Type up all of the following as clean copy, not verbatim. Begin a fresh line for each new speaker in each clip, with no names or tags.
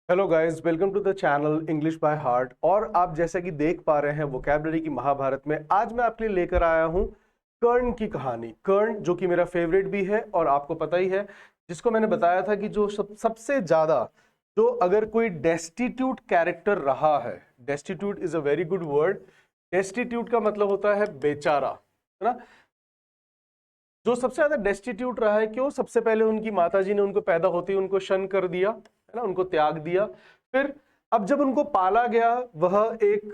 Hello guys, welcome to the channel English by heart. और आप जैसा कि देख पा रहे हैं वोकैबुलरी की महाभारत में आज मैं आपके लिए लेकर आया हूं कर्ण की कहानी। कर्ण जो कि मेरा फेवरेट भी है और आपको पता ही है, जिसको मैंने बताया था कि जो सबसे ज्यादा जो अगर कोई डेस्टिट्यूट कैरेक्टर रहा है, destitute is a very good word. Destitute का मतलब होता है बेचारा, है ना। जो सबसे ज्यादा डेस्टिट्यूट रहा है, क्यों? सबसे पहले उनकी माताजी ने उनको पैदा होते ही उनको शन कर दिया, है ना, उनको त्याग दिया। फिर अब जब उनको पाला गया, वह एक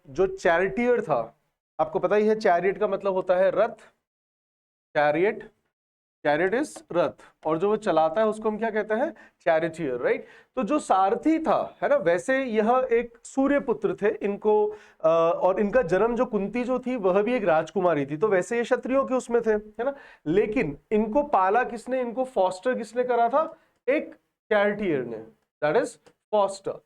जो चैरिटियर था, आपको पता ही है चैरियट का मतलब होता है रथ। चैरियट, चैरियट इज रथ, और जो वो चलाता है उसको हम क्या कहते हैं? Charioteer, right. तो जो सारथी था, है ना, वैसे यह एक सूर्य पुत्र थे इनको, और इनका जन्म जो कुंती जो थी वह भी एक राजकुमारी थी, तो वैसे ये क्षत्रियों के उसमें थे, है ना। लेकिन इनको पाला किसने, इनको फॉस्टर किसने करा था? एक चैरिटियर ने, दैट इज फॉस्टर।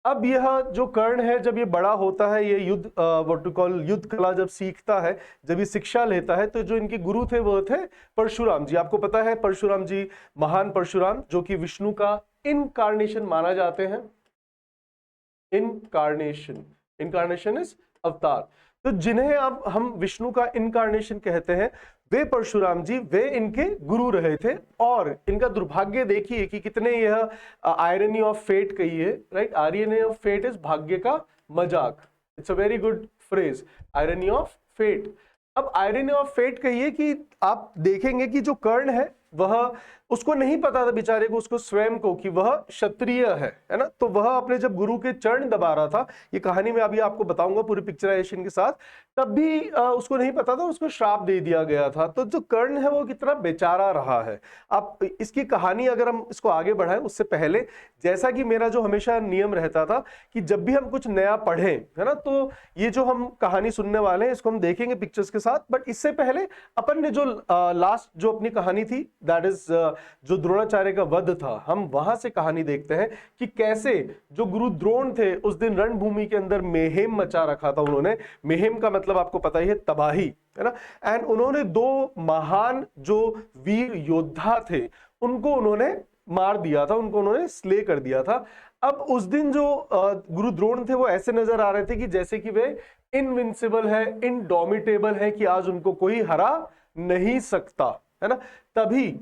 अब यह जो कर्ण है, जब ये बड़ा होता है, ये युद्ध व्हाट टू कॉल युद्ध कला जब सीखता है, जब ये शिक्षा लेता है, तो जो इनके गुरु थे वो थे परशुराम जी। आपको पता है परशुराम जी, महान परशुराम जो कि विष्णु का इनकार्नेशन माना जाते हैं। इनकार्नेशन, इनकार्नेशन इज अवतार। तो जिन्हें अब हम विष्णु का इनकार्नेशन कहते हैं, वे परशुराम जी, वे इनके गुरु रहे थे। और इनका दुर्भाग्य देखिए कि कितने यह आयरनी ऑफ फेट कही है, right. Irony of fate is भाग्य का मजाक। It's a very good phrase, irony of fate. अब आयरनी ऑफ फेट कहिए कि आप देखेंगे कि जो कर्ण है वह, उसको नहीं पता था बेचारे को, उसको स्वयं को, कि वह क्षत्रिय है ना। तो वह अपने जब गुरु के चरण दबा रहा था, ये कहानी में अभी आपको बताऊंगा पूरी पिक्चराइजेशन के साथ, तब भी उसको नहीं पता था, उसको श्राप दे दिया गया था। तो जो कर्ण है वो कितना बेचारा रहा है। आप इसकी कहानी अगर हम इसको आगे बढ़ाएं उससे पहले, जैसा कि मेरा जो हमेशा नियम रहता था कि जब भी हम कुछ नया पढ़ें, है ना, तो ये जो हम कहानी सुनने वाले हैं इसको हम देखेंगे पिक्चर्स के साथ। बट इससे पहले अपन ने जो लास्ट जो अपनी कहानी थी, दैट इज जो द्रोणाचार्य का वध था, हम वहां से कहानी देखते हैं कि कैसे जो गुरु द्रोण थे उस दिन रणभूमि के अंदर मेहेम मचा रखा था उन्होंने। मेहेम का मतलब आपको पता ही है, तबाही, है ना। एंड उन्होंने दो महान जो वीर योद्धा थे उनको उन्होंने मार दिया था, उनको उन्होंने स्ले कर दिया था। अब उस दिन जो गुरु द्रोण थे वो ऐसे नजर आ रहे थे कि जैसे कि वे इनविंसिबल है, इनडोमिटेबल है, कि आज उनको कोई हरा नहीं सकता, है ना। तभी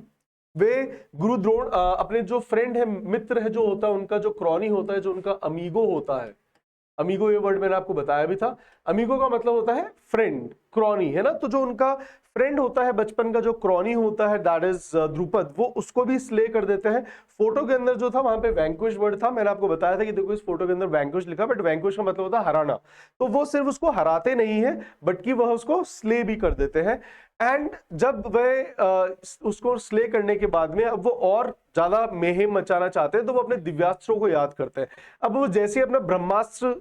वे गुरु द्रोण अपने जो फ्रेंड है, मित्र है जो होता है उनका, जो क्रॉनी होता है, जो उनका अमीगो होता है, अमीगो ये वर्ड मैंने आपको बताया भी था। अमीगो का मतलब होता है फ्रेंड, क्रॉनी, है ना। तो जो उनका फ्रेंड होता है बचपन का, जो क्रॉनी होता है, दैट इज द्रुपद, वो उसको भी स्ले कर देते हैं। फोटो के अंदर जो था वहां पे वैंक्विश वर्ड था, मैंने आपको बताया था कि देखो इस फोटो के अंदर वैंक्विश लिखा, बट वैंक्विश का मतलब होता है हराना। तो वो सिर्फ उसको हराते नहीं है, बल्कि वह उसको स्ले भी कर देते हैं। एंड जब वे उसको स्ले करने के बाद में अब वो और ज्यादा मेहम मचाना चाहते हैं, तो वो अपने दिव्यास्त्रों को याद करते हैं। अब वो जैसे अपना ब्रह्मास्त्र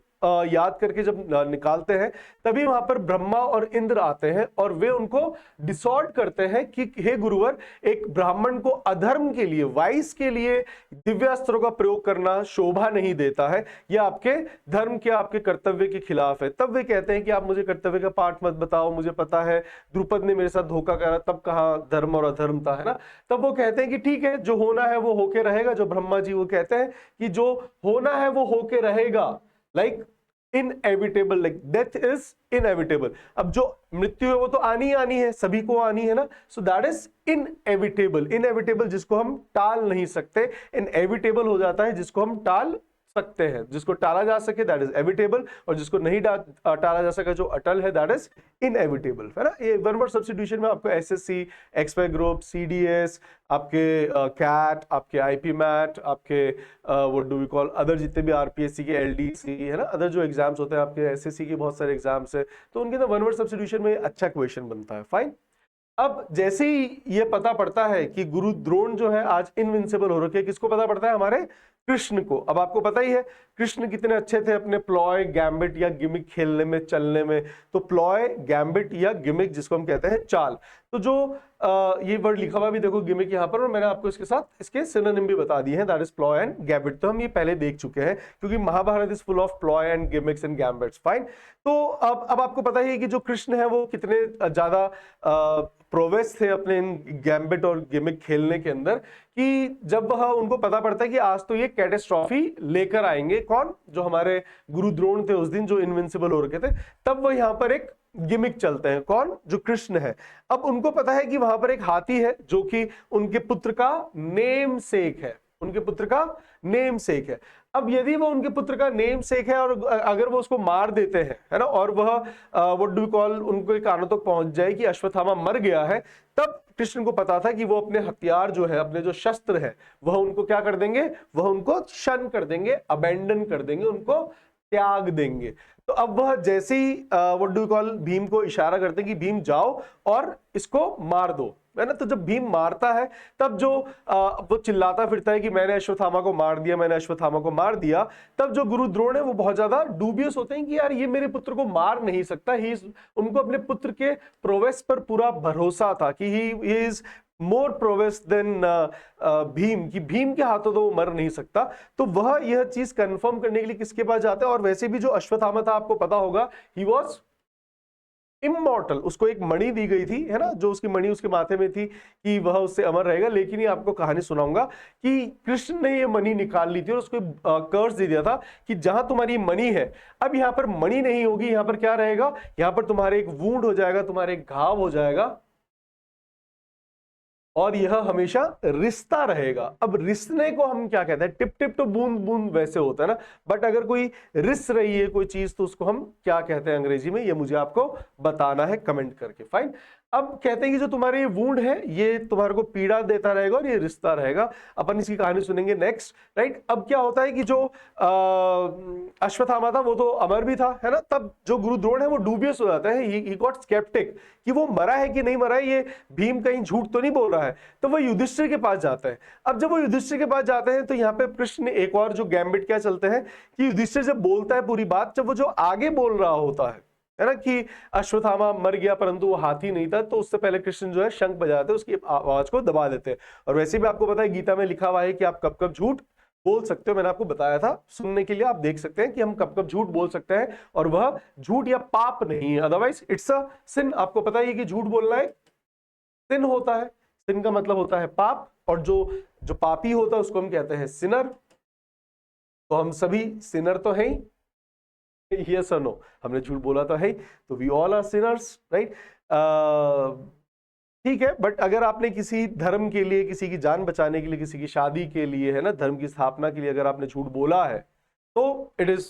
याद करके जब निकालते हैं, तभी वहां पर ब्रह्मा और इंद्र आते हैं और वे उनको डिसॉर्ड करते हैं कि हे गुरुवर, एक ब्राह्मण को अधर्म के लिए, वाइस के लिए दिव्यास्त्रों का प्रयोग करना शोभा नहीं देता है, यह आपके धर्म के, आपके कर्तव्य के खिलाफ है। तब वे कहते हैं कि आप मुझे कर्तव्य का पाठ मत बताओ, मुझे पता है द्रुपद ने मेरे साथ धोखा करा, तब कहां धर्म और अधर्म था, है ना। तब वो कहते हैं कि ठीक है, जो होना है वो होके रहेगा। जो ब्रह्मा जी वो कहते हैं कि जो होना है वो होके रहेगा, like inevitable, like death is inevitable. अब जो मृत्यु है वो तो आनी ही आनी है, सभी को आनी है ना। सो दैट इज इनएविटेबल। इनएविटेबल जिसको हम टाल नहीं सकते, इनएविटेबल हो जाता है जिसको हम टाल सकते हैं। जिसको टाला जा सके दैट इज एविटेबल, और जिसको नहीं टाला जा सके, जो अटल है, दैट इज इनएविटेबल, है ना। ये वन वर्ड सब्स्टिट्यूशन में आपको एसएससी, एक्सपाई ग्रुप, सीडीएस, आपके कैट, आपके आईपी मैट, आपके what do we call other जितने भी आरपीएससी के, एलडीसी, है ना, अदर जो एग्जाम्स होते हैं, आपके एसएससी के बहुत सारे एग्जाम्स है, तो उनके अंदर वन वर्ड सब्स्टिट्यूशन में अच्छा क्वेश्चन बनता है। फाइन। अब जैसे ही ये पता पड़ता है कि गुरु द्रोण जो है आज इनविंसिबल हो रखे, किसको पता पड़ता है? हमारे कृष्ण को। अब आपको पता ही है कृष्ण कितने अच्छे थे अपने प्लॉय, गैम्बिट या गिमिक खेलने में, चलने में। तो प्लॉय, गैम्बिट या गिमिक जिसको हम कहते हैं चाल, तो जो ये वर्ड लिखा हुआ भी देखो गिमिक यहाँ पर, और मैंने आपको इसके साथ इसके सिनोनिम भी बता दिए हैं, that is ploy and gambit. तो हम ये पहले देख चुके हैं क्योंकि Mahabharata is full of ploy and gimmicks and gambits. Fine. तो अब आपको पता ही है कि जो कृष्ण है वो कितने ज्यादा प्रोवेस थे अपने इन गैम्बिट और गिमिक खेलने के अंदर, कि जब वह उनको पता पड़ता है कि आज तो ये कैटेस्ट्रॉफी लेकर आएंगे, कौन, जो हमारे गुरु द्रोण थे उस दिन जो इनविंसिबल हो रखे थे, तब वो यहाँ पर एक गिमिक चलते हैं, कौन, जो कृष्ण है। अब उनको पता है कि वहां पर एक हाथी है जो कि उनके पुत्र का नेम सेक है, उनके पुत्र का नेम सेक है। अब यदि वो उनके पुत्र का नेम सेक है और अगर वो उसको मार देते हैं, है ना, और वह व्हाट डू कॉल उनको कानों तक पहुंच जाए कि अश्वत्थामा मर गया है, तब कृष्ण को पता था कि वो अपने हथियार जो है, अपने जो शस्त्र है, वह उनको क्या कर देंगे, वह उनको शन कर देंगे, अबेंडन कर देंगे, उनको त्याग देंगे। तो अब वह जैसे ही व्हाट डू कॉल भीम को इशारा करते हैं कि भीम जाओ और इसको मार दो, है ना। तो जब भीम मारता है तब जो वो चिल्लाता फिरता है कि मैंने अश्वत्थामा को मार दिया, मैंने अश्वत्थामा को मार दिया, तब जो गुरु द्रोण है वो बहुत ज्यादा डूबियस होते हैं कि यार ये मेरे पुत्र को मार नहीं सकता। उनको अपने पुत्र के प्रोवेस पर पूरा भरोसा था कि he is more prowess than Bhim, कि भीम के हाथों तो वो मर नहीं सकता। तो वह यह चीज कंफर्म करने के लिए किसके पास जाता है। और वैसे भी जो अश्वत्थामा था, आपको पता होगा, ही वॉज इमॉर्टल, उसको एक मणि दी गई थी, है ना, जो उसकी मणि उसके माथे में थी कि वह उससे अमर रहेगा। लेकिन ये आपको कहानी सुनाऊंगा कि कृष्ण ने ये मणि निकाल ली थी और उसको कर्स दे दिया था कि जहां तुम्हारी मणि है, अब यहां पर मणि नहीं होगी, यहां पर क्या रहेगा, यहां पर तुम्हारे एक वुंड हो जाएगा, तुम्हारे एक घाव हो जाएगा, और यह हमेशा रिश्ता रहेगा। अब रिसने को हम क्या कहते हैं, टिप टिप तो बूंद बूंद वैसे होता है ना, बट अगर कोई रिस रही है कोई चीज तो उसको हम क्या कहते हैं अंग्रेजी में, ये मुझे आपको बताना है कमेंट करके। फाइन। अब कहते हैं कि जो तुम्हारे ये वुंड है ये तुम्हारे को पीड़ा देता रहेगा और ये रिश्ता रहेगा। अपन इसकी कहानी सुनेंगे नेक्स्ट, राइट। अब क्या होता है कि जो अश्वत्थामा था वो तो अमर भी था, है ना। तब जो गुरु द्रोण है वो डूबियस हो जाता है, ही गॉट स्केप्टिक कि वो मरा है कि नहीं मरा है, ये भीम कहीं झूठ तो नहीं बोल रहा है। तो वो युधिष्ठिर के पास जाता है। अब जब वो युधिष्ठिर के पास जाते हैं तो यहाँ पे कृष्ण ने एक और जो गैम्बिट क्या चलते हैं कि युधिष्ठिर जब बोलता है पूरी बात, जब वो जो आगे बोल रहा होता है ना, कि अश्वत्थामा मर गया परंतु वो हाथी नहीं था, तो उससे पहले कृष्ण जो है शंख बजाते हैं, उसकी आवाज को दबा देते हैं। और वैसे भी आपको पता है गीता में लिखा हुआ है कि आप कब कब झूठ बोल सकते हो। मैंने आपको बताया था, सुनने के लिए आप देख सकते हैं कि हम कब कब झूठ बोल सकते हैं और वह झूठ या पाप नहीं है, अदरवाइज इट्स अ सिन। आपको पता है कि झूठ बोलना एक सिन होता है, सिन का मतलब होता है पाप, और जो पापी होता है उसको हम कहते हैं सिनर। तो हम सभी सिनर तो हैं ही, यस और नो, हमने झूठ बोला तो है ही, तो we all are sinners, right. ठीक है, बट अगर आपने किसी धर्म के लिए, किसी की जान बचाने के लिए, किसी की शादी के लिए, है ना, धर्म की स्थापना के लिए अगर आपने झूठ बोला है तो इट इज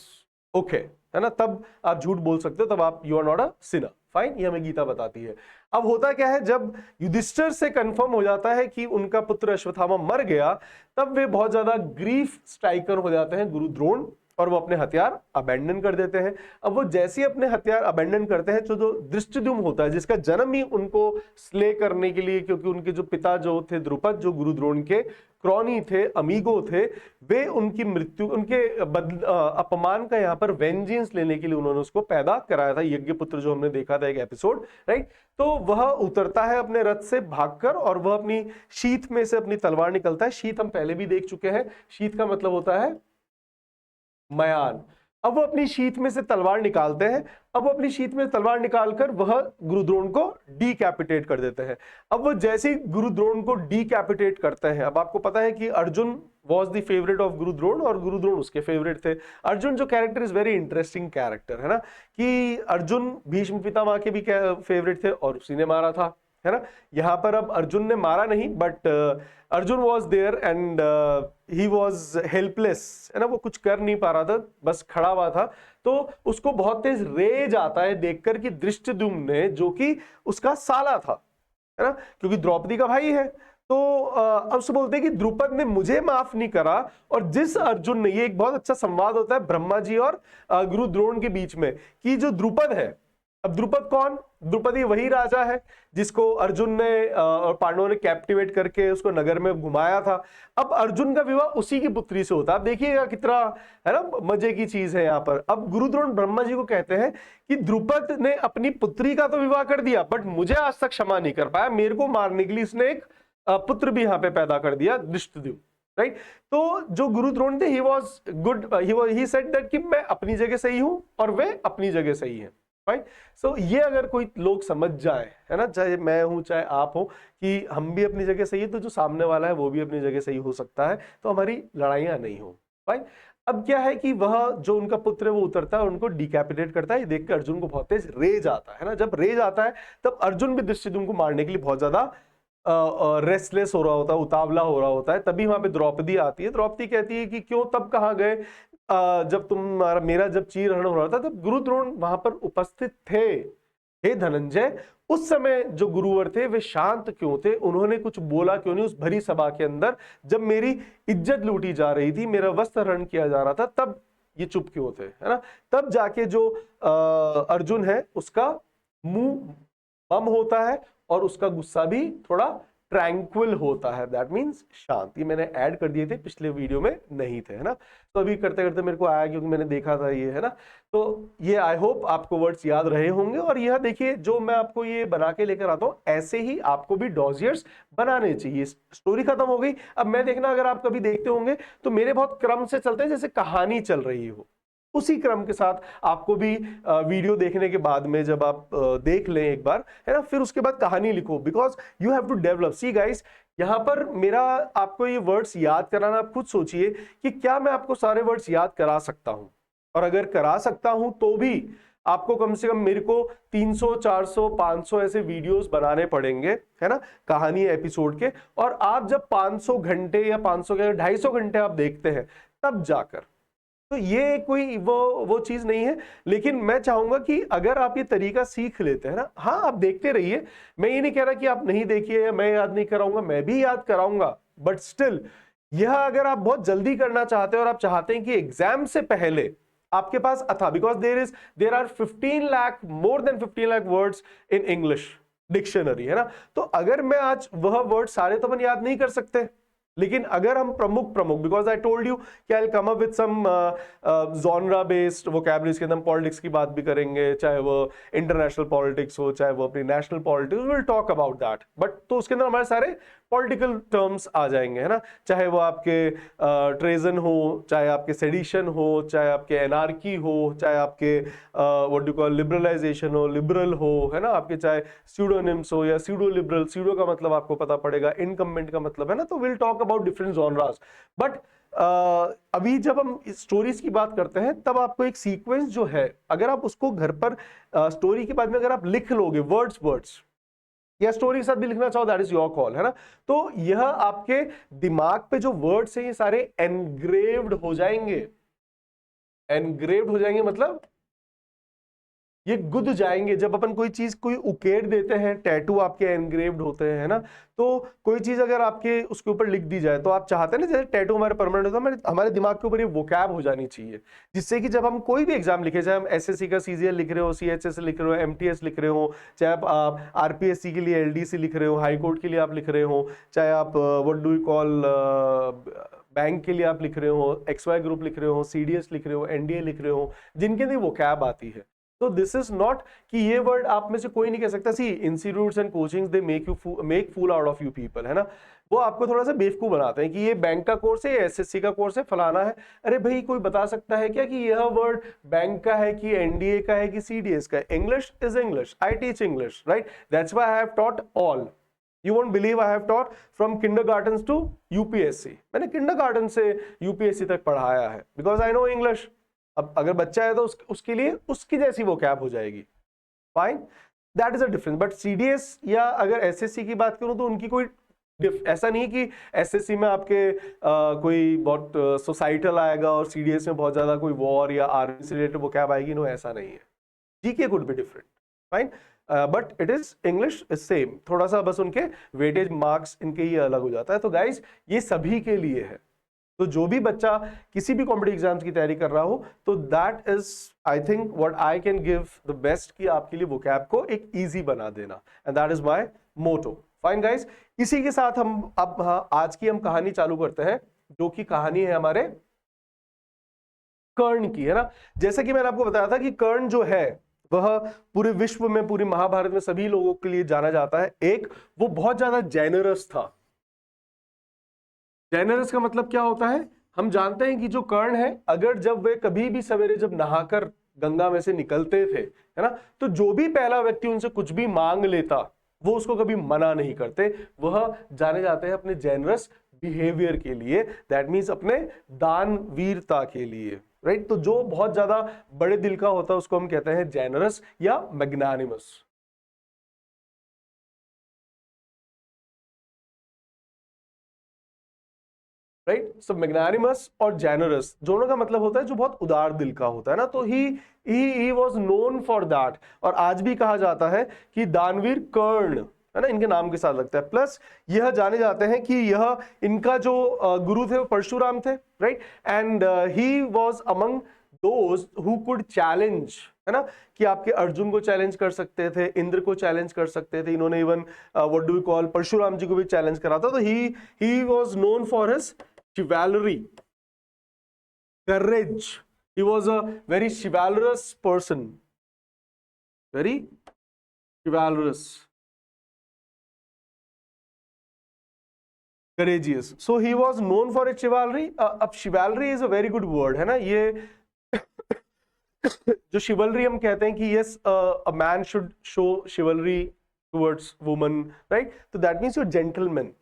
ओके, है ना, तब आप झूठ बोल सकते हो, तब आप you are not a sinner. Fine, ये हमें गीता बताती है। अब होता क्या है, जब युधिष्ठिर से कंफर्म हो जाता है कि उनका पुत्र अश्वत्थामा मर गया, तब वे बहुत ज्यादा ग्रीफ स्ट्राइकर हो जाते हैं गुरु द्रोण, और वो अपने हथियार अबेंडन कर देते हैं। अब वो जैसे ही अपने हथियार अबेंडन करते हैं तो जो धृष्टद्युम्न होता है, जिसका जन्म ही उनको स्ले करने के लिए, क्योंकि उनके जो पिता जो थे द्रुपद, जो गुरु द्रोण के क्रॉनी थे, अमीगो थे, वे उनकी मृत्यु, उनके अपमान का यहाँ पर वेंजेंस लेने के लिए उन्होंने उसको पैदा कराया था, यज्ञ पुत्र, जो हमने देखा था एक एपिसोड, राइट। तो वह उतरता है अपने रथ से भागकर और वह अपनी शीत में से अपनी तलवार निकलता है। शीत हम पहले भी देख चुके हैं, शीत का मतलब होता है मयान। अब वो अपनी शीत में से तलवार निकालते हैं। अब वो अपनी शीत में तलवार निकालकर वह गुरु द्रोण को डीकैपिटेट कर देते हैं। अब वो जैसे ही गुरु द्रोण को डीकैपिटेट करते हैं, अब आपको पता है कि Arjun was the favourite of गुरु द्रोण और गुरु द्रोण उसके फेवरेट थे। अर्जुन जो character is very interesting character, है ना, कि अर्जुन भीष्म पितामह के भी फेवरेट थे और उसी ने मारा था, है ना। यहाँ पर अब अर्जुन ने मारा नहीं, but Arjun was there and he was helpless, है ना, वो कुछ कर नहीं पा रहा था, बस खड़ा हुआ था। तो उसको बहुत तेज रेज आता है देखकर कि धृष्टद्युम्न ने, जो कि उसका साला था, है ना, क्योंकि द्रौपदी का भाई है, तो अब उससे बोलते हैं कि द्रुपद ने मुझे माफ नहीं करा। और जिस अर्जुन ने, ये एक बहुत अच्छा संवाद होता है ब्रह्मा जी और गुरु द्रोण के बीच में, कि जो द्रुपद है, अब द्रुपद कौन, द्रुपदी वही राजा है जिसको अर्जुन ने और पांडवों ने कैप्टिवेट करके उसको नगर में घुमाया था। अब अर्जुन का विवाह उसी की पुत्री से होता है। आप देखिएगा कितना, है ना, मजे की चीज है यहाँ पर। अब गुरु द्रोण ब्रह्मा जी को कहते हैं कि द्रुपद ने अपनी पुत्री का तो विवाह कर दिया, बट मुझे आज तक क्षमा नहीं कर पाया, मेरे को मारने के लिए इसने एक पुत्र भी यहाँ पे पैदा कर दिया, धृष्टद्युम्न, राइट। तो जो गुरु द्रोण थे, he was good, he said that कि मैं अपनी जगह सही हूं और वे अपनी जगह सही है। फाइन। सो ये अगर कोई लोग समझ जाए, है ना, चाहे मैं हूं चाहे आप हो, कि हम भी अपनी जगह सही है तो जो सामने वाला है वो भी अपनी जगह सही हो सकता है, तो हमारी लड़ाइयां नहीं हो। फाइन। अब क्या है कि वह जो उनका पुत्र है वो उतरता है और उनको डिकैपिटेट करता है। ये देख कर अर्जुन को बहुत तेज रेज आता है ना। जब रेज आता है तब अर्जुन भी दुष्योधन को मारने के लिए बहुत ज्यादा रेस्टलेस हो रहा होता है, उतावला हो रहा होता है। तभी वहां पे द्रौपदी आती है। द्रौपदी कहती है कि क्यों, तब कहाँ गए जब तुम्हारा मेरा जब चीरहरण हो रहा था तब गुरु द्रोण वहां पर उपस्थित थे। हे धनंजय, उस समय जो गुरुवर थे वे शांत क्यों थे, उन्होंने कुछ बोला क्यों नहीं उस भरी सभा के अंदर, जब मेरी इज्जत लूटी जा रही थी, मेरा वस्त्र हरण किया जा रहा था, तब ये चुप क्यों थे, है ना। तब जाके जो अर्जुन है उसका मुंह बम होता है और उसका गुस्सा भी थोड़ा ट्रैंक्विल होता है, दैट मीन्स शांत। ये मैंने ऐड कर दिए थे, पिछले वीडियो में नहीं थे, है ना। तो अभी करते करते मेरे को आया क्योंकि मैंने देखा था ये, है ना। तो ये आई होप आपको वर्ड्स याद रहे होंगे। और यह देखिए जो मैं आपको ये बना के लेकर आता हूं, ऐसे ही आपको भी डॉजियर्स बनाने चाहिए। स्टोरी खत्म हो गई। अब मैं देखना, अगर आप कभी देखते होंगे तो मेरे बहुत क्रम से चलते हैं, जैसे कहानी चल रही हो, उसी क्रम के साथ आपको भी वीडियो देखने के बाद में जब आप देख लें एक बार, है ना, फिर उसके बाद कहानी लिखो, because you have to develop. See guys, यहां पर मेरा आपको ये वर्ड्स याद कराना, आप खुद सोचिए कि क्या मैं आपको सारे वर्ड्स याद करा सकता हूं, और अगर करा सकता हूं तो भी आपको कम से कम मेरे को 300 400 500 ऐसे वीडियोस बनाने पड़ेंगे, है ना, कहानी एपिसोड के। और आप जब 500 घंटे या 500 के 250 घंटे आप देखते हैं तब जाकर, तो ये कोई वो चीज नहीं है। लेकिन मैं चाहूंगा कि अगर आप ये तरीका सीख लेते हैं ना, हाँ आप देखते रहिए, मैं ये नहीं कह रहा कि आप नहीं देखिए या मैं याद नहीं कराऊंगा, मैं भी याद कराऊंगा, बट स्टिल यह अगर आप बहुत जल्दी करना चाहते हैं और आप चाहते हैं कि एग्जाम से पहले आपके पास था, because there are 15 lakh, more than 15 lakh words in English dictionary, है ना। तो अगर मैं आज वह वर्ड सारे तो अपन याद नहीं कर सकते, लेकिन अगर हम प्रमुख बिकॉज आई टोल्ड यू कि I will come up with some genre based vocabularies के अंदर हम पॉलिटिक्स की बात भी करेंगे, चाहे वो इंटरनेशनल पॉलिटिक्स हो चाहे वो अपनी national politics, will talk about that. But तो उसके अंदर हमारे सारे पॉलिटिकल टर्म्स आ जाएंगे, है ना, चाहे वो आपके ट्रेजन हो, चाहे आपके सेडिशन हो, चाहे आपके एनार्की हो, चाहे आपके व्हाट डू कॉल लिबरलाइजेशन हो, लिबरल हो, है ना, आपके चाहे स्यूडोनिम्स हो या स्यूडो लिबरल, स्यूडो का मतलब आपको पता पड़ेगा, इनकम्बेंट का मतलब, है ना। तो will talk about different genres. But अभी जब हम स्टोरीज की बात करते हैं तब आपको एक सीक्वेंस जो है, अगर आप उसको घर पर स्टोरी के बाद में अगर आप लिख लोगे वर्ड्स या स्टोरी के साथ भी लिखना चाहो, दैट इज योर कॉल, है ना। तो यह आपके दिमाग पे जो वर्ड्स हैं ये सारे एनग्रेव्ड हो जाएंगे। एनग्रेव्ड हो जाएंगे मतलब ये गुद जाएंगे। जब अपन कोई चीज कोई उकेर देते हैं, टैटू आपके एनग्रेव्ड होते हैं, है ना। तो कोई चीज अगर आपके उसके ऊपर लिख दी जाए तो आप चाहते हैं ना, जैसे टैटू हमारे परमानेंट होता है, हमारे दिमाग के ऊपर ये वोकैब हो जानी चाहिए, जिससे कि जब हम कोई भी एग्जाम लिखे, चाहे हम एसएससी का सीजीएल लिख रहे हो, सीएचएस लिख रहे हो, एमटीएस लिख रहे हो, चाहे आप आरपीएससी के लिए एलडीसी लिख रहे हो, हाईकोर्ट के लिए आप लिख रहे हो, चाहे आप what do you call bank के लिए आप लिख रहे हो, XY ग्रुप लिख रहे हो, सीडीएस लिख रहे हो, एनडीए लिख रहे हो, जिनके लिए वोकैब आती है। तो दिस इज नॉट कि ये वर्ड आप में से कोई नहीं कह सकता। See institutes and coachings they make fool out of you people, है ना। वो आपको थोड़ा सा बेवकूफ बनाते हैं कि ये बैंक का कोर्स है, एसएससी का कोर्स है, फलाना है। अरे भाई कोई बता सकता है क्या कि यह वर्ड बैंक का है कि एनडीए का है कि सीडीएस का है? English is English, I teach English, right? That's why I have taught all. You won't believe I have taught from kindergartens to UPSC. मैंने kindergarten से UPSC तक पढ़ाया है, because I know English. अब अगर बच्चा है तो उसके लिए उसकी जैसी वो कैब हो जाएगी, fine, that is a difference. But CDS या अगर एसएससी की बात करूं तो उनकी कोई ऐसा नहीं है कि एसएससी में आपके कोई बहुत सोसाइटल आएगा और सीडीएस में बहुत ज्यादा कोई वॉर या आर्मी से रिलेटेड वो कैब आएगी, नो ऐसा नहीं है। GK could be different, fine, but it is English is same, थोड़ा सा बस उनके वेटेज मार्क्स इनके ये अलग हो जाता है। तो गाइज ये सभी के लिए है। तो जो भी बच्चा किसी भी कॉम्पिटिटिव एग्जाम्स की तैयारी कर रहा हो तो that is I think what I can give the best कि आपके लिए वोकैब को एक इजी बना देना, and that is my motto. Fine guys, इसी के साथ हम अब आज की हम कहानी चालू करते हैं, जो कि कहानी है हमारे कर्ण की, है ना। जैसे कि मैंने आपको बताया था कि कर्ण जो है वह पूरे विश्व में, पूरी महाभारत में सभी लोगों के लिए जाना जाता है। एक, वो बहुत ज्यादा जेनरस था। जेनरस का मतलब क्या होता है? हम जानते हैं कि जो कर्ण है, अगर जब वे कभी भी सवेरे जब नहाकर गंगा में से निकलते थे, है ना। तो जो भी पहला व्यक्ति उनसे कुछ भी मांग लेता वो उसको कभी मना नहीं करते, वह जाने जाते हैं अपने जेनरस बिहेवियर के लिए, दैट मीन्स अपने दानवीरता के लिए, राइट। तो जो बहुत ज्यादा बड़े दिल का होता है उसको हम कहते हैं जेनरस या मैग्नानिमस। राइट, सो मैग्नानिमस और जेनरस दोनों का मतलब होता है जो बहुत उदार दिल का होता है ना। तो ही वाज नोन फॉर दैट। और आज भी कहा जाता है कि दानवीर कर्ण, है ना, इनके नाम के साथ लगता है। प्लस यह जाने जाते हैं कि यह इनका जो गुरु थे वो परशुराम थे, right. And he was among those who could challenge, है ना, कि आपके अर्जुन को चैलेंज कर सकते थे, इंद्र को चैलेंज कर सकते थे। इन्होंने even what do we call Parshuram ji को भी चैलेंज करा था। तो ही was known for his chivalry, courage. He was a very chivalrous person, very chivalrous, courageous. So he was known for his chivalry. अब chivalry is a very good word, है ना। ये जो chivalry हम कहते हैं कि yes, a man should show chivalry towards woman, right? तो that means you're gentleman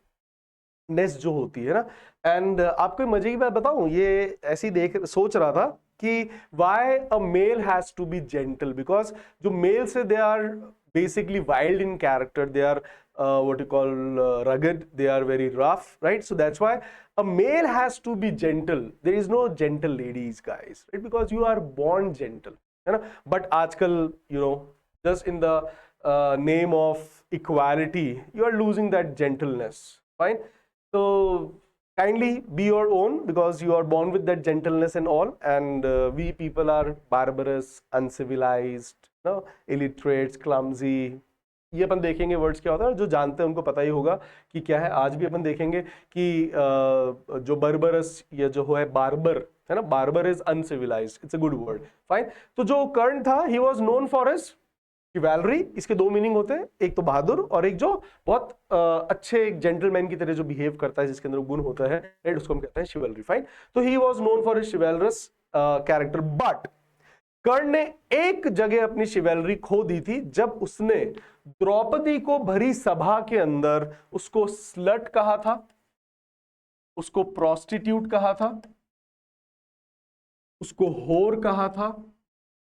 नेस जो होती है ना। एंड आपको मजे की बात बताऊं, ये ऐसी सोच रहा था कि why a male has to be gentle, because जो मेल्स है they are basically wild in character, they are what you call rugged, they are very rough, right? So that's why a male has to be gentle. There is no gentle ladies, guys, right? Because you are born gentle, है ना। but आजकल you know just in the name of equality you are losing that gentleness, fine. So kindly be your own because you are born with that gentleness and all, and we people are barbarous, uncivilized, no, illiterates, clumsy. ये अपन देखेंगे words क्या होता है, जो जानते हैं उनको पता ही होगा कि क्या है। आज भी अपन देखेंगे कि जो बर्बरस या जो है बार्बर, है ना, barber is uncivilized, it's a good word, fine. तो जो कर्ण था he was known for his chivalry. इसके दो मीनिंग होते हैं, एक तो बहादुर और एक जो बहुत अच्छे एक जेंटलमैन की तरह जो बिहेव करता है, जिसके अंदर गुण होता है, राइट, उसको हम कहते हैं शिवैलरी, फाइन। तो ही was known for his chivalrous character. But Karna ने एक जगह अपनी शिवैलरी खो दी थी, जब उसने द्रौपदी को भरी सभा के अंदर उसको स्लट कहा था, उसको प्रोस्टिट्यूट कहा था, उसको होर कहा था,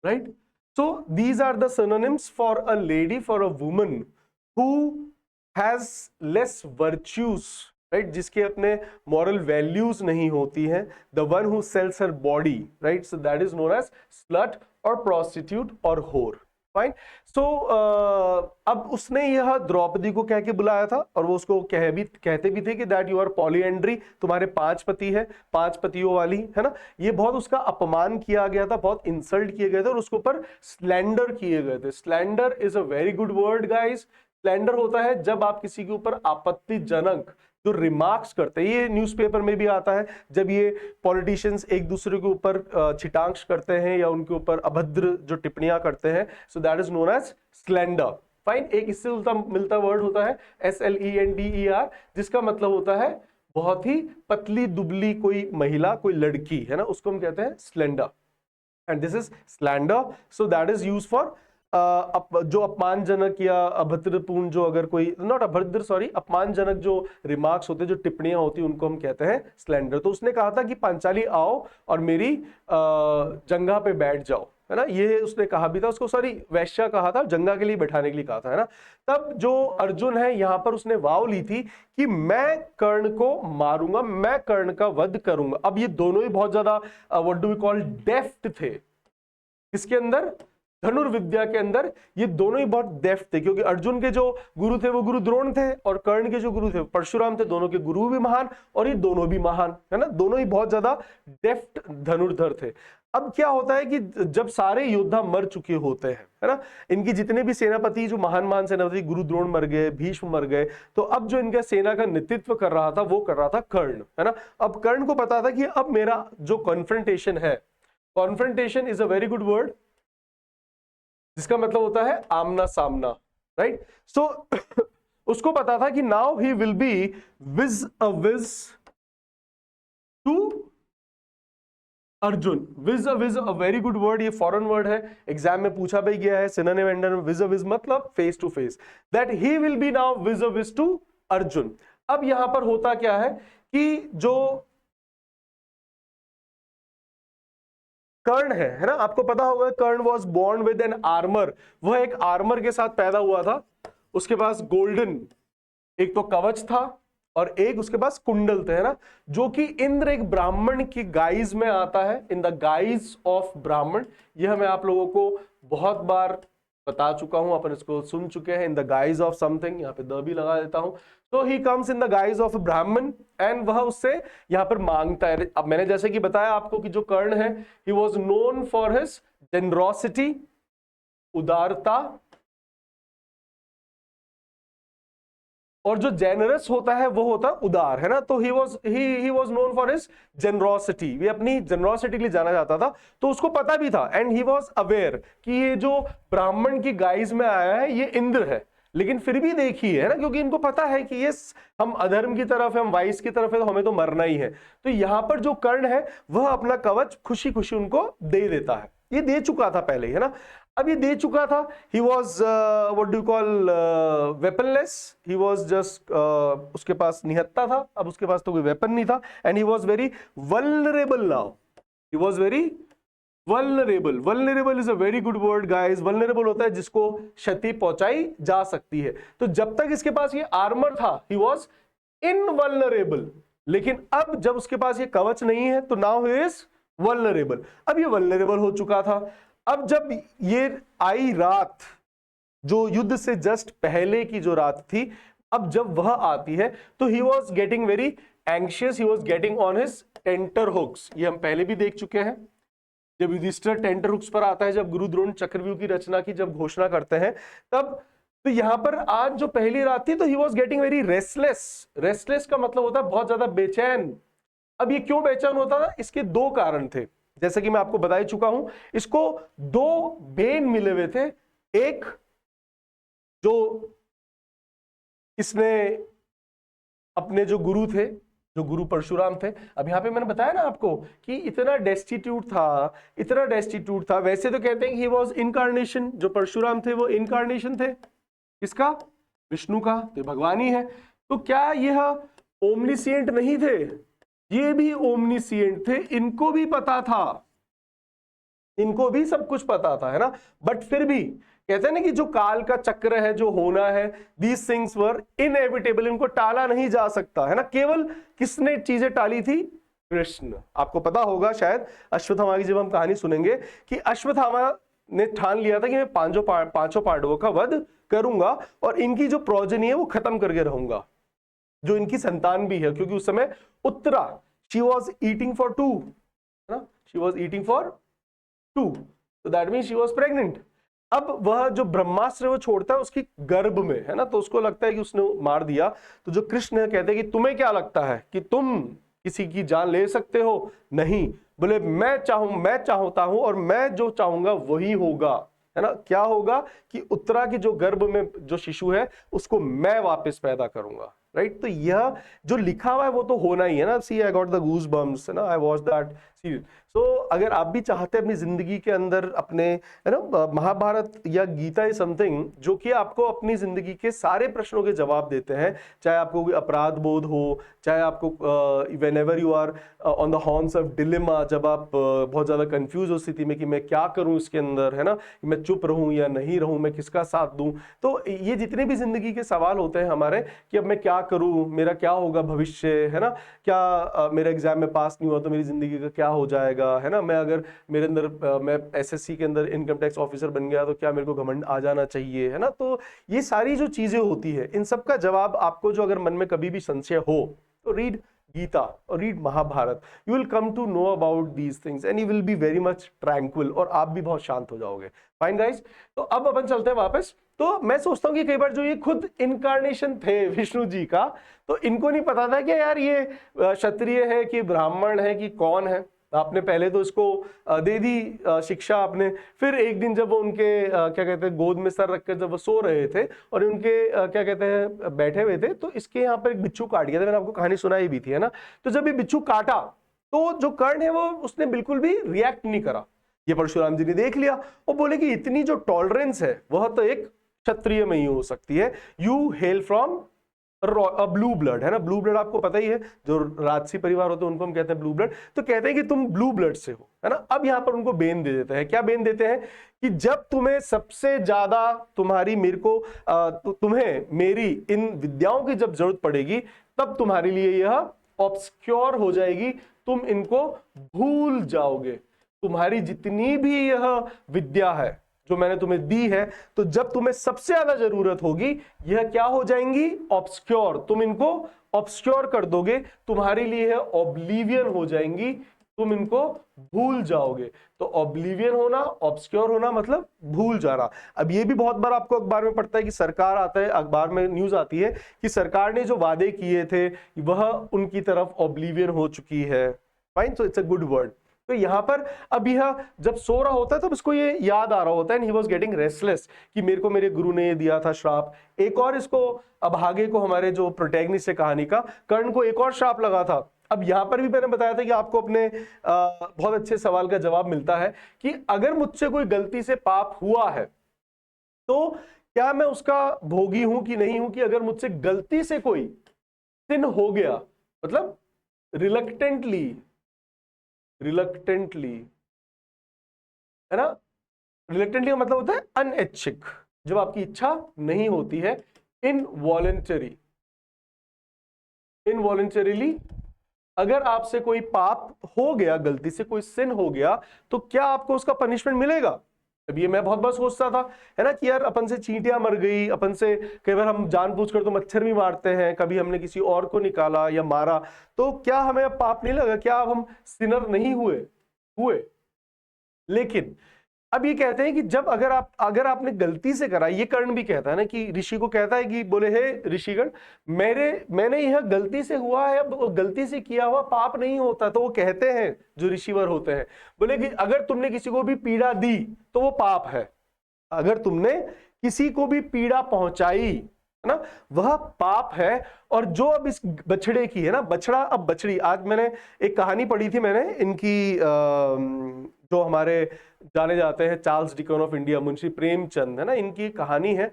right. So these are the synonyms for a lady, for a woman who has less virtues, right? जिसके अपने moral values नहीं होती हैं, the one who sells her body, right? So that is known as slut or prostitute or whore, fine. So अब उसने यह द्रौपदी को कह के बुलाया था, और वो उसको कहते भी थे कि दैट यू आर पॉलीएंड्री, तुम्हारे 5 पति है, 5 पतियों वाली, है ना। ये बहुत उसका अपमान किया गया था, बहुत इंसल्ट किए गए थे, और उसके ऊपर स्लैंडर किए गए थे। Slander is a very good word guys. Slander होता है जब आप किसी के ऊपर आपत्तिजनक जो रिमार्क्स करते हैं, ये न्यूज़पेपर में भी आता है जब ये पॉलिटिशियंस एक दूसरे के ऊपर छिटांक्ष करते हैं या उनके ऊपर अभद्र जो टिप्पणियां करते हैं, so that is known as slander, fine. एक इससे उल्टा मिलता वर्ड होता है SLENDER, जिसका मतलब होता है बहुत ही पतली दुबली कोई महिला, कोई लड़की, है ना, उसको हम कहते हैं slender, and this is slander. So that is use for जो अपमानजनक या अभद्रपूर्ण, जो अगर कोई नॉट अभद्र सॉरी अपमानजनक जो रिमार्क्स होते हैं, जो टिप्पणियां होती हैं, उनको हम कहते हैं स्लैंडर। तो उसने कहा था कि पांचाली आओ और मेरी जंगा पे बैठ जाओ, है ना, ये उसने कहा भी था। उसको सॉरी वैश्या कहा था, जंगा के लिए बैठाने के लिए कहा था, है ना। तब जो अर्जुन है यहां पर उसने वाव ली थी कि मैं कर्ण को मारूंगा, मैं कर्ण का वध करूंगा। अब ये दोनों ही बहुत ज्यादा व्हाट डू वी कॉल डेफ्ट थे, इसके अंदर धनुर्विद्या के अंदर ये दोनों ही बहुत डेफ्ट थे, क्योंकि अर्जुन के जो गुरु थे वो गुरु द्रोण थे, और कर्ण के जो गुरु थे परशुराम थे। दोनों के गुरु भी महान और ये दोनों भी महान, है ना, दोनों ही बहुत ज्यादा डेफ्ट धनुर्धर थे। अब क्या होता है कि जब सारे योद्धा मर चुके होते हैं, है ना, इनकी जितने भी सेनापति, जो महान महान सेनापति, गुरु द्रोण मर गए, भीष्म मर गए, तो अब जो इनका सेना का नेतृत्व कर रहा था वो कर रहा था कर्ण, है ना। अब कर्ण को पता था कि अब मेरा जो कॉन्फ्रंटेशन है, confrontation is a very good word, जिसका मतलब होता है आमना सामना, राइट। सो उसको पता था कि now he will be vis to Arjun. Vis a very good word, ये फॉरेन वर्ड है, एग्जाम में पूछा भी गया है सिनोनिम एंटोनिम। विज मतलब face to face, that he will be now vis to Arjun. अब यहां पर होता क्या है कि जो कर्ण है ना, आपको पता होगा Karna was born with an armour, वह एक आर्मर के साथ पैदा हुआ था। उसके पास गोल्डन एक तो कवच था और एक उसके पास कुंडल थे, है ना, जो कि इंद्र एक ब्राह्मण की गाइज में आता है, इन द गाइज ऑफ ब्राह्मण। यह मैं आप लोगों को बहुत बार बता चुका हूं, अपन इसको सुन चुके हैं, in the guys of something, यहाँ पे द भी लगा देता हूं। तो he comes in the guys of ब्राह्मण एंड वह उससे यहाँ पर मांगता है। अब मैंने जैसे कि बताया आपको कि जो कर्ण है, he was known for his generosity, उदारता, और जो जेनरस होता है वो होता है उदार, है ना। तो ही was known for his generosity, वे अपनी जेनरोसिटी के लिए जाना जाता था। तो उसको पता भी था, एंड ही वाज अवेयर कि ये जो ब्राह्मण की गाइज में आया है ये इंद्र है, लेकिन फिर भी देखिए, है ना, क्योंकि इनको पता है कि ये हम अधर्म की तरफ है, हम वाइस की तरफ है, तो हमें तो मरना ही है। तो यहां पर जो कर्ण है वह अपना कवच खुशी खुशी उनको दे देता है, ये दे चुका था पहले, है ना। अब ये दे चुका था, he was what do call weaponless, he was just, उसके पास निहत्था था, अब उसके पास तो कोई वेपन नहीं था, and he was very vulnerable now, he was very vulnerable. Vulnerable is a very good word guys. Vulnerable होता है जिसको क्षति पहुंचाई जा सकती है। तो जब तक इसके पास ये आर्मर था, ही वॉज इनवल्नरेबल, लेकिन अब जब उसके पास ये कवच नहीं है तो नाउ ही इज वल्नरेबल। अब ये वल्नरेबल हो चुका था। अब जब ये आई रात, जो युद्ध से जस्ट पहले की जो रात थी, अब जब वह आती है तो he was getting very anxious, he was getting on his tenterhooks. ये हम पहले भी देख चुके हैं, जब युधिष्ठिर टेंटर हुक्स पर आता है, जब गुरु द्रोण चक्रव्यूह की रचना की जब घोषणा करते हैं तब। तो यहां पर आज जो पहली रात थी तो he was getting very restless. Restless का मतलब होता है बहुत ज्यादा बेचैन। अब ये क्यों बेचैन होता था, इसके दो कारण थे, जैसे कि मैं आपको बता चुका हूं। इसको दो बेन मिले हुए थे, एक जो इसने अपने जो गुरु थे, जो गुरु परशुराम थे। अब यहां पे मैंने बताया ना आपको कि इतना डेस्टिट्यूट था, इतना डेस्टिट्यूट था। वैसे तो कहते हैं कि ही वाज इनकार्नेशन, जो परशुराम थे वो इनकार्नेशन थे, किसका, विष्णु का, तो भगवान ही है। तो क्या यह ओमनिसिएंट नहीं थे, ये भी ओमनिसिएंट थे, इनको भी पता था, इनको भी सब कुछ पता था, है ना। बट फिर भी कहते हैं ना कि जो काल का चक्र है, जो होना है, दीज थिंग्स वर इनएविटेबल, इनको टाला नहीं जा सकता, है ना। केवल किसने चीजें टाली थी, कृष्ण। आपको पता होगा शायद अश्वत्थामा की जब हम कहानी सुनेंगे कि अश्वत्थामा ने ठान लिया था कि मैं पांचों पांडवों का वध करूंगा और इनकी जो प्रोजनी है वो खत्म करके रहूंगा, जो इनकी संतान भी है, क्योंकि उस समय Uttara, she was eating for two, है ना, she was eating for two, तो that mean she was pregnant. अब वह जो ब्रह्मास्त्र वो छोड़ता है उसकी गर्भ में, है ना, तो उसको लगता है कि उसने मार दिया। तो जो कृष्ण कहते हैं कि तुम्हें क्या लगता है कि तुम किसी की जान ले सकते हो, नहीं, बोले मैं चाहता हूं और मैं जो चाहूंगा वही होगा, है ना। क्या होगा कि उत्तरा की जो गर्भ में जो शिशु है उसको मैं वापस पैदा करूंगा, राइट। तो यह जो लिखा हुआ है वो तो होना ही है ना। See I got the goose bumps ना, I watch that series. So अगर आप भी चाहते हैं अपनी जिंदगी के अंदर अपने, है ना, महाभारत या गीता इज समथिंग जो कि आपको अपनी जिंदगी के सारे प्रश्नों के जवाब देते हैं, चाहे आपको कोई अपराध बोध हो, चाहे आपको whenever you are on the horns of dilemma, जब आप बहुत ज्यादा कंफ्यूज हो स्थिति में कि मैं क्या करूं इसके अंदर, है ना, मैं चुप रहूं या नहीं रहूं, मैं किसका साथ दूं। तो ये जितने भी जिंदगी के सवाल होते हैं हमारे कि अब मैं क्या करूं, मेरा क्या होगा भविष्य, है ना, क्या मेरा एग्जाम में पास नहीं हुआ तो मेरी जिंदगी का क्या हो जाएगा, है ना, मैं अगर मेरे अंदर मैं एसएससी के अंदर इनकम टैक्स ऑफिसर बन गया तो क्या मेरे को घमंड आ जाना चाहिए, है ना। तो ये सारी जो चीजें होती है, इन सब का जवाब आपको जो अगर मन में कभी भी संशय हो तो रीड गीता और read Mahabharat, you will come to know about these things and you will be very much tranquil, और आप भी बहुत शांत हो जाओगे। फाइन गाइस, तो अब अपन चलते हैं वापस। तो मैं सोचता हूं कि कई बार जो ये खुद इनकार्नेशन थे विष्णु जी का, तो इनको नहीं पता था कि यार ये क्षत्रिय है कि ब्राह्मण है कि कौन है। आपने पहले तो इसको दे दी शिक्षा आपने, फिर एक दिन जब वो उनके क्या कहते हैं गोद में सर रखकर जब वो सो रहे थे और उनके क्या कहते हैं बैठे हुए थे, तो इसके यहाँ पर एक बिच्छू काट गया था। मैंने आपको कहानी सुनाई भी थी, है ना। तो जब ये बिच्छू काटा तो जो कर्ण है वो उसने बिल्कुल भी रिएक्ट नहीं करा। ये परशुराम जी ने देख लिया और बोले कि इतनी जो टॉलरेंस है वह तो एक क्षत्रिय में ही हो सकती है। You hello from blue blood, है ना, ब्लू ब्लड आपको पता ही है, जो राजसी परिवार होते हैं उनको हम कहते हैं ब्लू ब्लड। तो कहते हैं कि तुम ब्लू ब्लड से हो, है ना। अब यहां पर उनको बेन दे देते हैं। क्या बेन देते हैं कि जब तुम्हें सबसे ज्यादा तुम्हारी मेरे को तुम्हें मेरी इन विद्याओं की जब जरूरत पड़ेगी तब तुम्हारे लिए यह ऑब्सक्योर हो जाएगी, तुम इनको भूल जाओगे। तुम्हारी जितनी भी यह विद्या है जो मैंने तुम्हें दी है, तो जब तुम्हें सबसे ज्यादा जरूरत होगी यह क्या हो जाएंगी, ऑब्सक्योर, तुम इनको ऑब्सक्योर कर दोगे, तुम्हारे लिए यह ऑब्लिवियन हो जाएंगी, तुम इनको भूल जाओगे। तो ऑब्लिवियन होना, ऑब्सक्योर होना मतलब भूल जाना। अब ये भी बहुत बार आपको अखबार में पढ़ता है कि सरकार आता है, अखबार में न्यूज आती है कि सरकार ने जो वादे किए थे वह उनकी तरफ ऑब्लिवियन हो चुकी है। Fine, so it's a good word. तो यहां पर अब यह जब सो रहा होता है तब इसको ये याद आ रहा होता है, ही वॉज गेटिंग रेस्टलेस कि मेरे को मेरे गुरु ने ये दिया था श्राप। एक और इसको अभागे को, हमारे जो प्रोटैगनिस्ट है कहानी का, कर्ण को एक और श्राप लगा था। अब यहां पर भी मैंने बताया था कि आपको अपने बहुत अच्छे सवाल का जवाब मिलता है कि अगर मुझसे कोई गलती से पाप हुआ है तो क्या मैं उसका भोगी हूं कि नहीं हूं, कि अगर मुझसे गलती से कोई सिन हो गया, मतलब रिलक्टेंटली है ना, रिलक्टेंटली का मतलब होता है अनैच्छिक, जब आपकी इच्छा नहीं होती है, इनवॉलेंटरीली अगर आपसे कोई पाप हो गया, गलती से कोई सिन हो गया, तो क्या आपको उसका पनिशमेंट मिलेगा। अब ये मैं बहुत बार सोचता था, है ना, कि यार अपन से चींटियां मर गई, अपन से कई बार हम जानबूझकर तो मच्छर भी मारते हैं, कभी हमने किसी और को निकाला या मारा, तो क्या हमें अब पाप नहीं लगा, क्या अब हम सिनर नहीं हुए। लेकिन अब ये कहते हैं कि जब अगर आपने गलती से करा, ये कर्ण भी कहता है ना, कि ऋषि को कहता है कि बोले हे ऋषिगण, मैंने यह गलती से हुआ है, अब गलती से किया हुआ पाप नहीं होता। तो वो कहते हैं जो ऋषिवर होते हैं, बोले कि अगर तुमने किसी को भी पीड़ा दी तो वो पाप है, अगर तुमने किसी को भी पीड़ा पहुंचाई, है ना, वह पाप है। और जो अब इस बछड़े की है ना, बछड़ा अब बछड़ी, आज मैंने एक कहानी पढ़ी थी मैंने इनकी, जो हमारे जाने जाते हैं Charles Dickens of India, Munshi Premchand, है ना, इनकी कहानी है,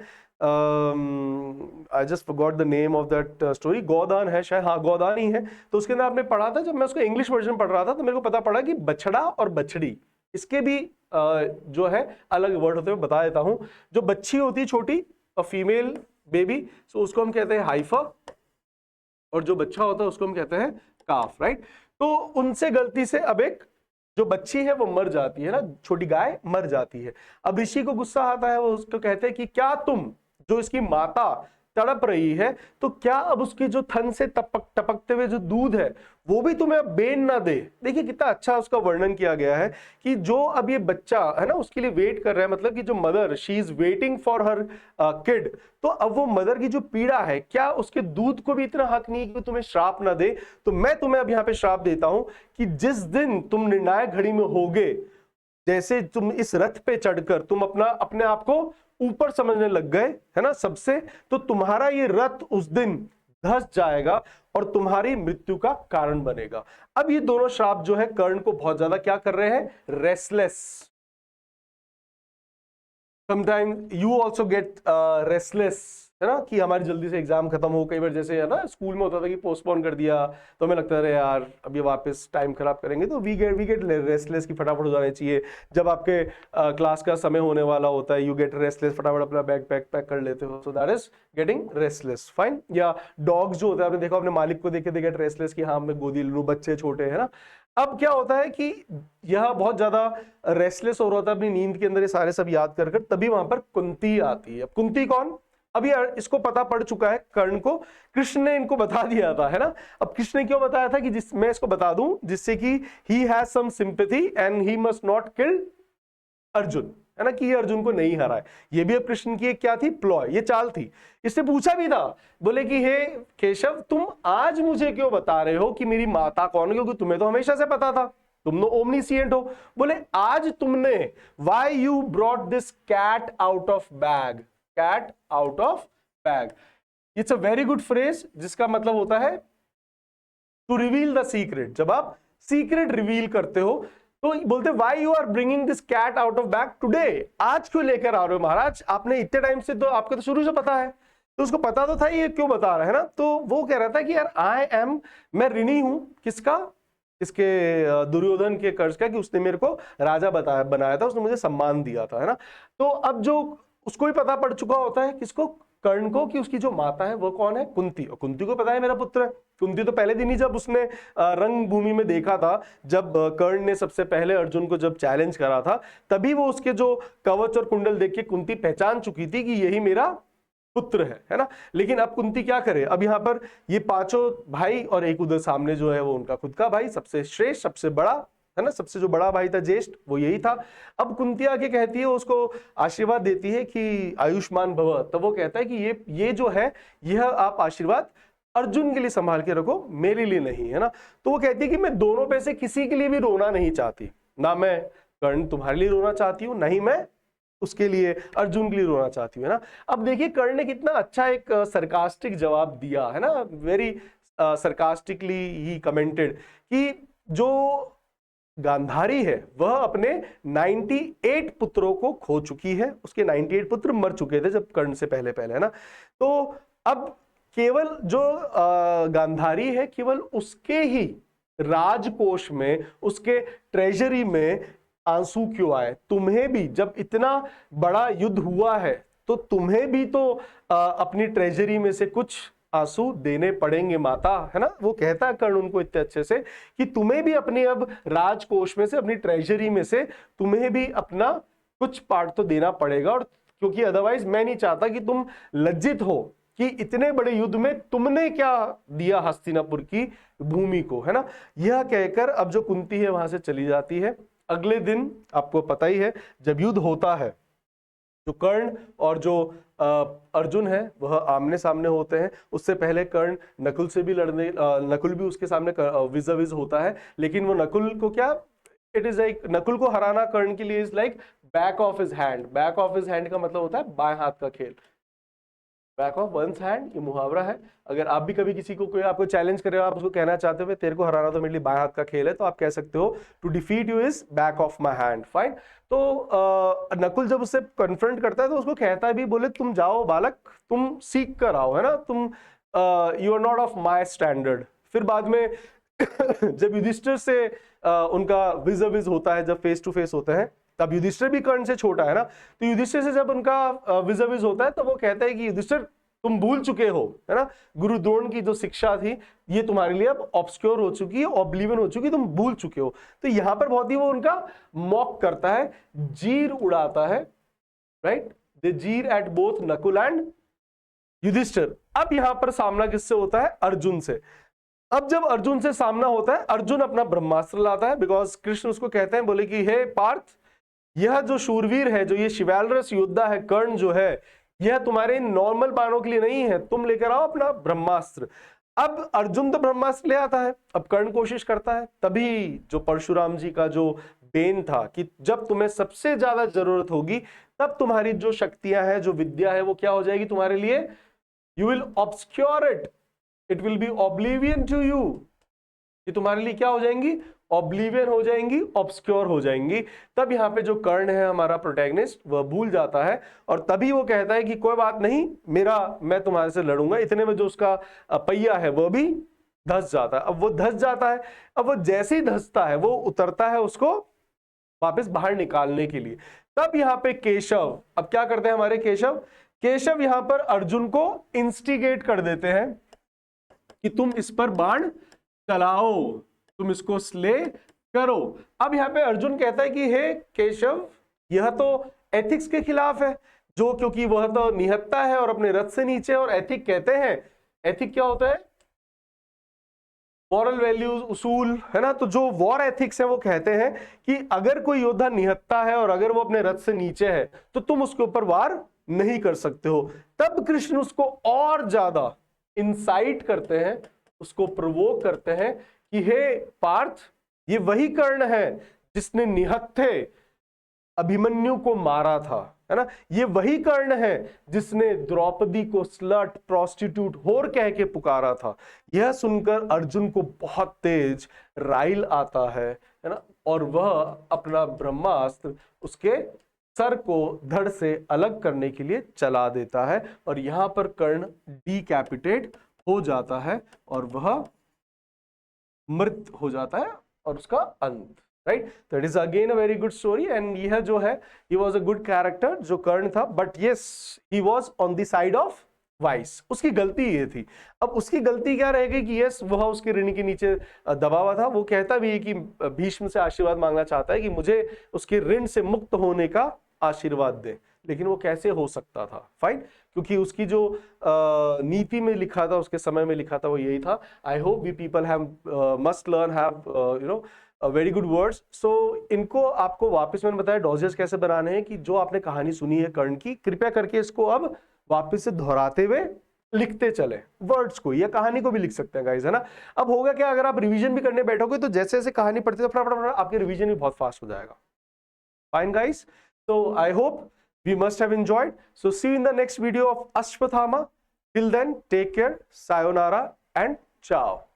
I just forgot the name of that story, Godan है शायद, हाँ गोदान ही है। तो उसके अंदर आपने पढ़ा था, जब मैं उसको इंग्लिश वर्जन पढ़ रहा था तो मेरे को पता पड़ा कि बछड़ा और बछड़ी, इसके भी जो है अलग वर्ड होते हैं, बता देता हूं। जो बच्ची होती है छोटी, फीमेल बेबी, तो उसको हम कहते हैं हाइफा, और जो बच्चा होता है उसको हम कहते हैं काफ, राइट। तो उनसे गलती से अब एक जो बच्ची है वो मर जाती है ना, छोटी गाय मर जाती है। अब ऋषि को गुस्सा आता है, वो उसको कहते हैं कि क्या तुम, जो इसकी माता तड़प रही है, तो क्या अब उसकी जो थन से टपकते हुए जो दूध है वो भी तुम्हें अब बेन ना दे। देखिए कितना अच्छा उसका वर्णन किया गया है कि जो अब ये बच्चा है ना उसके लिए वेट कर रहा है, मतलब कि जो mother, she is waiting for her kid, तो अब वो मदर की जो पीड़ा है, क्या उसके दूध को भी इतना हक नहीं कि तुम्हें श्राप ना दे। तो मैं तुम्हें अब यहाँ पे श्राप देता हूं कि जिस दिन तुम निर्णायक घड़ी में होगे, जैसे तुम इस रथ पे चढ़कर तुम अपने आप को ऊपर समझने लग गए, है ना, सबसे, तो तुम्हारा ये रथ उस दिन धस जाएगा और तुम्हारी मृत्यु का कारण बनेगा। अब ये दोनों श्राप जो है कर्ण को बहुत ज्यादा क्या कर रहे हैं, restless. Sometime you also get restless, है ना, कि हमारी जल्दी से एग्जाम खत्म हो। कई बार जैसे है ना स्कूल में होता था कि पोस्टपोन कर दिया, तो हमें लगता है यार अब ये वापस टाइम खराब करेंगे, तो वी गेट रेस्टलेस की फटाफट हो जाने चाहिए। जब आपके क्लास का समय होने वाला होता है, यू गेट रेस्टलेस, फटाफट अपना बैग पैक कर लेते हो, सो that is getting restless, fine. या डॉग्स जो होता है, आपने देखा अपने मालिक को देखे दे गेट रेस्टलेस कि हाँ मैं गोदी लूं, बच्चे छोटे, है ना। अब क्या होता है कि यह बहुत ज्यादा रेस्टलेस हो रहा था अपनी नींद के अंदर, ये सारे सब याद कर तभी वहां पर कुंती आती है। अब कुंती कौन, अभी इसको पता पड़ चुका है कर्ण को, कृष्ण ने इनको बता दिया था, है ना। अब कृष्ण ने क्यों बताया था कि मैं इसको बता दूं जिससे कि he has some sympathy and he must not kill Arjun, है ना, कि ये अर्जुन को नहीं हराए। ये भी अब कृष्ण की एक क्या थी, प्लॉय, ये चाल थी। इसने पूछा भी था, बोले कि हे केशव, तुम आज मुझे क्यों बता रहे हो कि मेरी माता कौन है, क्योंकि तुम्हें तो हमेशा से पता था, तुम तो ओमनीसिएंट हो। बोले आज तुमने, why you brought this cat out of bag, cat out of bag, it's a very good phrase जिसका मतलब होता है टू रिवील द सीक्रेट। जब आप सीक्रेट रिवील करते हो। तो बोलते why you are bringing this cat out of bag today, आज क्यों लेकर आ रहे हो महाराज, आपने इतने टाइम से, तो आपको तो शुरू से पता है, तो उसको पता तो था ये क्यों बता रहा है ना। तो वो कह रहा था कि यार मैं ऋणी हूं किसका, इसके दुर्योधन के कर्ज का, कि उसने मेरे को राजा बनाया था, उसने मुझे सम्मान दिया था, है ना। तो अब जो उसको भी पता पड़ चुका होता है, किसको, कर्ण को, कि उसकी जो माता है वो कौन है, कुंती, और कुंती को पता है मेरा पुत्र है। कुंती तो पहले दिन ही जब उसने रंग भूमि में देखा था, जब कर्ण ने सबसे पहले अर्जुन को जब चैलेंज करा था, तभी वो उसके जो कवच और कुंडल देख के कुंती पहचान चुकी थी कि यही मेरा पुत्र है ना। लेकिन अब कुंती क्या करे, अब यहाँ पर ये पांचों भाई और एक उधर सामने जो है वो उनका खुद का भाई, सबसे श्रेष्ठ, सबसे बड़ा, है ना, सबसे जो बड़ा भाई था, ज्येष्ठ, वो यही था। अब कुंती आके कहती है, उसको आशीर्वाद देती है कि आयुष्मान भव। तो वो कहता है कि ये जो है, यह आप आशीर्वाद अर्जुन के लिए संभाल के रखो, मेरे लिए नहीं, है ना। तो वो कहती है कि मैं दोनों पे से किसी के लिए भी रोना नहीं चाहती, ना मैं कर्ण तुम्हारे लिए रोना चाहती हूँ, ना ही मैं उसके लिए, अर्जुन के लिए रोना चाहती हूँ, है ना। अब देखिए कर्ण ने कितना अच्छा एक सरकास्टिक जवाब दिया, है ना, वेरी सरकास्टिकली ही कमेंटेड, कि जो गांधारी है वह अपने 98 पुत्रों को खो चुकी है, उसके 98 पुत्र मर चुके थे जब कर्ण से पहले, है ना। तो अब केवल जो गांधारी है, केवल उसके ही राजकोष में, उसके ट्रेजरी में आंसू क्यों आए। तुम्हें भी जब इतना बड़ा युद्ध हुआ है, तो तुम्हें भी तो अपनी ट्रेजरी में से कुछ आंसू देने पड़ेंगे माता, है ना। वो कहता है कर्ण उनको इतने अच्छे से कि तुम्हें भी अपने अब राजकोष में से, अपनी ट्रेजरी में से तुम्हें भी अपना कुछ पार्ट तो देना पड़ेगा, और क्योंकि अदरवाइज मैं नहीं चाहता कि तुम लज्जित हो कि इतने बड़े युद्ध में तुमने क्या दिया हस्तिनापुर की भूमि को, है ना। यह कहकर अब जो कुंती है वहां से चली जाती है। अगले दिन आपको पता ही है, जब युद्ध होता है, जो कर्ण और जो अर्जुन है वह आमने सामने होते हैं। उससे पहले कर्ण नकुल से भी लड़ने, नकुल भी उसके सामने विज होता है, लेकिन वो नकुल को क्या, इट इज लाइक, नकुल को हराना कर्ण के लिए is like back of his hand. Back of his hand का मतलब होता है बाएं हाथ का खेल, बैक ऑफ वंस हैंड, ये मुहावरा है। अगर आप भी कभी किसी को, कोई आपको चैलेंज करे, आप उसको कहना चाहते हो तेरे को हराना तो मेरे लिए बाएं हाथ का खेल है, तो आप कह सकते हो to defeat you is back of my hand, fine. तो नकुल जब उससे कन्फ्रंट करता है तो उसको कहता है भी, बोले तुम जाओ बालक, तुम सीख कर आओ, है ना, तुम you are not of my standard. फिर बाद में जब युधिष्ठिर से उनका विज होता है, जब फेस टू फेस होते हैं, तब युधिष्ठिर भी कर्ण से छोटा है ना, तो युधिष्ठिर से जब उनका विज होता है, तो वो कहता है कि युधिष्ठिर तुम भूल चुके हो, है ना, गुरु द्रोण की जो शिक्षा थी ये तुम्हारे लिए अब ऑब्स्क्योर हो चुकी है, ऑब्लिवियन हो चुकी है, तुम भूल चुके हो। तो यहां पर बहुत ही वो उनका मॉक करता है, जीर उड़ाता है, right, they jeer at both Nakul and Yudhishthir. अब यहां पर सामना किससे होता है, अर्जुन से। अब जब अर्जुन से सामना होता है, अर्जुन अपना ब्रह्मास्त्र लाता है, बिकॉज कृष्ण उसको कहते हैं, बोले कि हे पार्थ, यह जो शूरवीर है, जो ये शिवैलरस योद्धा है कर्ण जो है, यह तुम्हारे नॉर्मल बाणों के लिए नहीं है, तुम लेकर आओ अपना ब्रह्मास्त्र। अब अर्जुन तो ब्रह्मास्त्र ले आता है, अब कर्ण कोशिश करता है, तभी जो परशुराम जी का जो बेन था कि जब तुम्हें सबसे ज्यादा जरूरत होगी तब तुम्हारी जो शक्तियां हैं, जो विद्या है, वो क्या हो जाएगी तुम्हारे लिए, you will obscure it, it will be oblivion to you, ये तुम्हारे लिए क्या हो जाएंगी, ऑब्लिवियन हो जाएंगी, ऑब्स्क्योर हो जाएंगी। तब यहाँ पे जो कर्ण है हमारा प्रोटैगनिस्ट, वह भूल जाता है, और तभी वो कहता है कि कोई बात नहीं, मैं तुम्हारे से लड़ूंगा। इतने में जो उसका पहिया है वह भी धस जाता है। अब वो धस जाता है, अब वो जैसे ही धसता है वो उतरता है उसको वापस बाहर निकालने के लिए। तब यहाँ पे केशव, अब क्या करते हैं हमारे केशव यहाँ पर अर्जुन को इंस्टिगेट कर देते हैं कि तुम इस पर बाण चलाओ, तुम इसको स्ले करो। अब यहाँ पे अर्जुन कहता है कि हे केशव, यह तो एथिक्स के खिलाफ है, जो क्योंकि वह तो निहत्ता है और अपने रथ से नीचे, और एथिक कहते हैं, एथिक क्या होता है, मॉरल वैल्यूज, उसूल, है ना। तो जो वॉर एथिक्स है वो कहते हैं कि अगर कोई योद्धा निहत्ता है और अगर वो अपने रथ से नीचे है तो तुम उसके ऊपर वार नहीं कर सकते हो। तब कृष्ण उसको और ज्यादा इंसाइट करते हैं, उसको प्रवोक करते हैं कि हे पार्थ, ये वही कर्ण है जिसने निहत्थे अभिमन्यु को मारा था, है ना। ये वही कर्ण है जिसने द्रौपदी को स्लट, प्रोस्टिट्यूट, होर कह के पुकारा था। यह सुनकर अर्जुन को बहुत तेज राइल आता है ना, और वह अपना ब्रह्मास्त्र उसके सर को धड़ से अलग करने के लिए चला देता है, और यहां पर कर्ण डीकैपिटेट हो जाता है और वह मृत हो जाता है और उसका अंत, right. That is again a very good story, and यह जो है he was a good character जो कर्ण था, but yes he was on the side of vice. उसकी गलती ये थी। अब उसकी गलती क्या रहेगी कि यस वह उसके ऋण के नीचे दबा हुआ था। वो कहता भी है कि भीष्म से आशीर्वाद मांगना चाहता है कि मुझे उसके ऋण से मुक्त होने का आशीर्वाद दे, लेकिन वो कैसे हो सकता था, फाइन, क्योंकि उसकी जो नीति में लिखा था, उसके समय में लिखा था, वो यही था। I hope we people have must learn have you know very good words. So इनको आपको वापस मैंने बताया डॉजेस कैसे बनाने हैं, कि जो आपने कहानी सुनी है कर्ण की, कृपया करके इसको अब वापस से दोहराते हुए लिखते चले, वर्ड्स को या कहानी को भी लिख सकते हैं गाइस, है ना। अब होगा क्या, अगर आप रिवीजन भी करने बैठोगे तो जैसे जैसे कहानी पढ़ते हो फटाफट आपके रिवीजन भी बहुत फास्ट हो जाएगा। Fine guys, so I hope we must have enjoyed. So see you in the next video of Ashwathama. Till then, take care, sayonara and ciao.